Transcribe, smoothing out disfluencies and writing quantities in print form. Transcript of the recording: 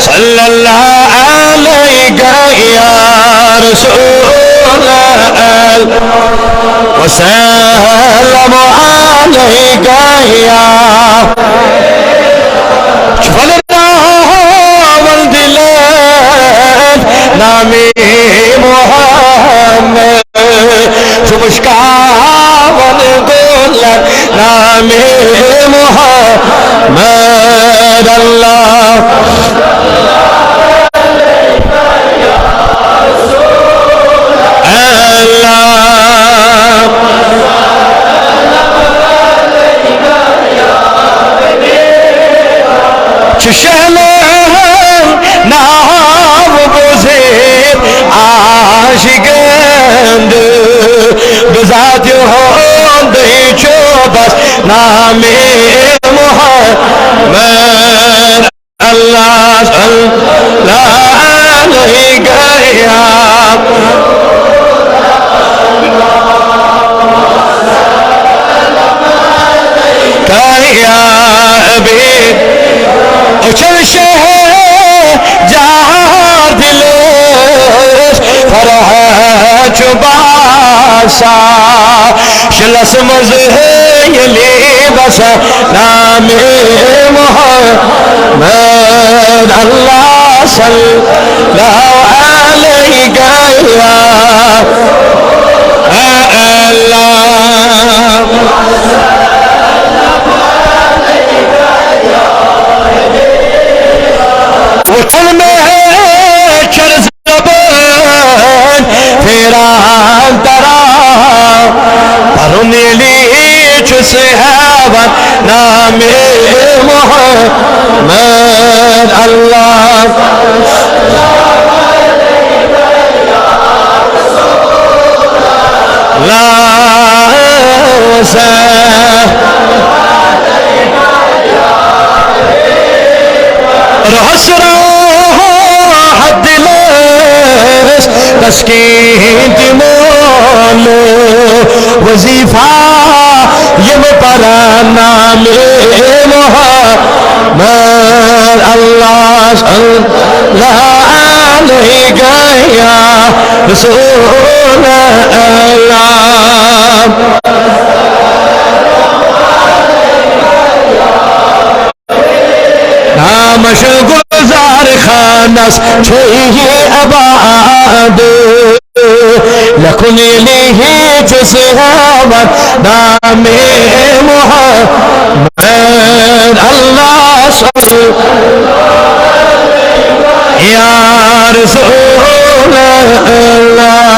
सल्लल्लाहु अलैका या रसूल वसल्लम अलैका या नामे मोहम्मद मुस्कान गोला नामे मोहम्मद अल्लाह नाव बोझे आशिकंद बिजात हो दे चो बस नामे मोहम्मद अल्लाह सल्लल्लाहु अलैहि या अबी उछल शहर जहाँ दिलो फरह चुबासा शलस मज़हली बसा नामे मोहम्मद अल्लाह सल्लल्लाहु अलैहि उठल में है चर्ज ज़बान तेरा तरा परुनीली चुसे हवा नामे मोहम्मद अल्लाह ला रहसरा हदिलस तस्कीन मोलो वजीफा यम परा नामे मोहम्मद अल्लाह सल्लल्लाहु अलैहि या रसूल अल्लाह मशगुजार खानस छे आबाद लखुनी जैसे हवन नामे मोहम्मद अल्लाह या रसूल अल्लाह